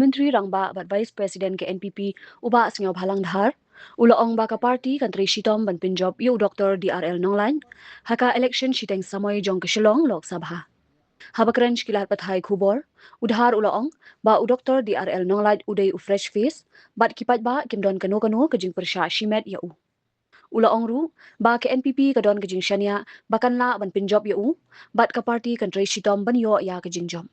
Menteri Rangba bat Vice President ke NPP uba Sngi Bhalang Dhar, ulaong ba ka party Ngin Trei Shitom ban Pynjop yu Dr. DRL Nonglain, haka election shiteng samoy jong ke Shillong Lok Sabha. Habakran kilat pathai Khubor, udhar ulaong ba u Dr. DRL Nonglain udai u fresh face, bat kipat ba kimdon kano-kano kejing persya shimet ya u. Ulaong ru ba ke NPP kadon kejing shania bakan la ban Pynjop ya u, bat ka party Ngin Trei Shitom ban yo ya kejing jom.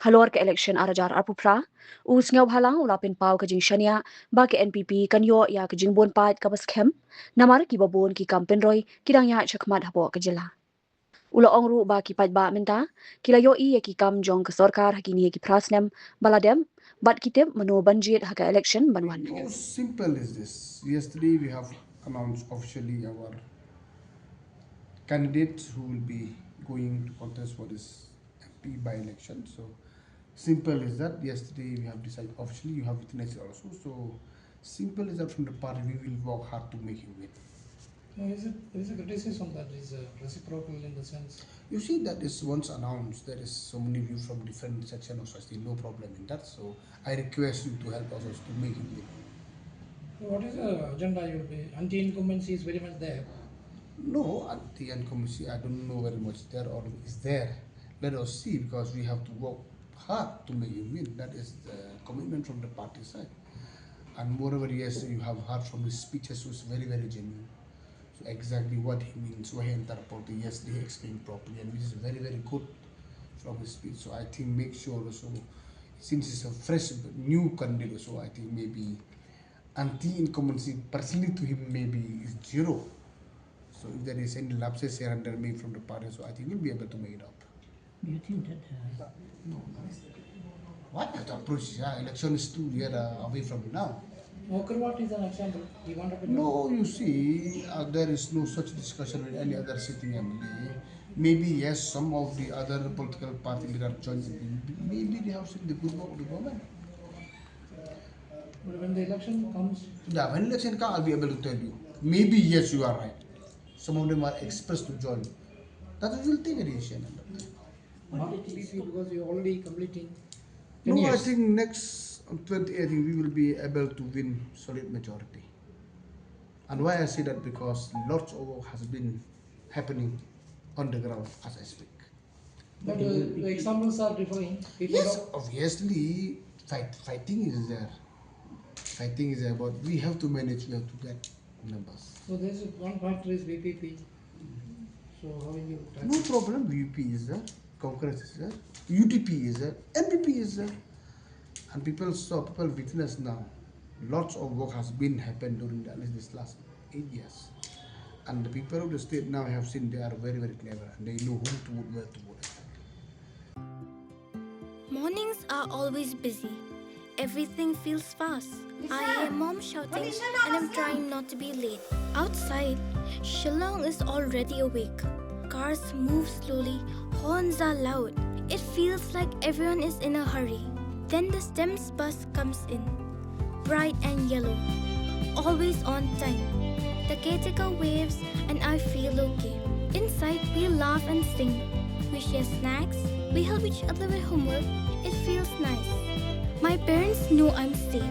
Halor ke election arajar arpupra, Sngi Bhalang ulapin pau kejing shania ba ke NPP kan yo ya kejing bon pat kabas kem, namar ki babon ki kampen roy kidang ya chakmat habo ke Jylla. Ulaong ru ba ki paidbah Mynta, kila yo i ki kam jong ke sorkar hakini ki prasnem baladem, bat kitip meno banjit haka election banwan. How simple is this? Yesterday we have announced officially our candidate who will be going to contest for this MP by-election. So simple is that. Yesterday we have decided officially, you have witnessed it also. So simple is that from the party we will work hard to make him win. There is a criticism that is reciprocal in the sense. You see that is once announced, there is so many views from different sections of society, no problem in that. So I request you to help us also to make him win. What is the agenda you will be? Anti-incumbency is very much there. No, at the end committee, I don't know very much there or is there. Let us see, because we have to work hard to make him win. That is the commitment from the party side. And moreover, yes, you have heard from his speeches was very, very genuine. So exactly what he means, why he interpreted, yes, they explained properly, and which is very, very good from his speech. So I think make sure also, since it's a fresh, new candidate, so I think maybe anti-incumbency personally to him maybe is zero. So if there is any lapses here and there maybe from the party, so I think we'll be able to make it up. Do you think that? No. What the approach? Yeah, election is 2 years away from now. Mawkyrwat is an example. You want to No, you see, there is no such discussion with any other sitting MLA. Maybe yes, some of the other political party leaders joined. Maybe they have seen the good work of the government. But when the election comes, Yeah, when election comes, I'll be able to tell you. Maybe yes, you are right. Some of them are expressed to join. That will take a decision. not because you're already completing 10 No, I years. think next on 20, I think we will be able to win solid majority. And why I say that, because lots of work has been happening on the ground as I speak. But the examples are differing. People Yes, don't- obviously, fighting is there. Fighting is there, but we have to manage, we have to get numbers. So there is one factor is VPP. So how will you tackle? No problem, VP is there, Congress is there, UTP is there, MPP is there. And people saw, people witness now, lots of work has been happened during at least this last 8 years. And the people of the state now have seen they are very, very clever and they know whom to vote, where to vote. Mornings are always busy. Everything feels fast. I hear mom shouting and I'm trying not to be late. Outside, Shillong is already awake. Cars move slowly, horns are loud. It feels like everyone is in a hurry. Then the STEMS bus comes in, bright and yellow, always on time. The caretaker waves and I feel okay. Inside, we laugh and sing. We share snacks, we help each other with homework. It feels nice. My parents know I'm safe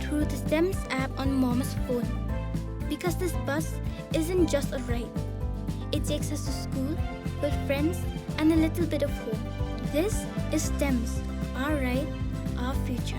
through the STEMS app on mom's phone. Because this bus isn't just a ride. It takes us to school, with friends, and a little bit of home. This is STEMS, our ride, our future.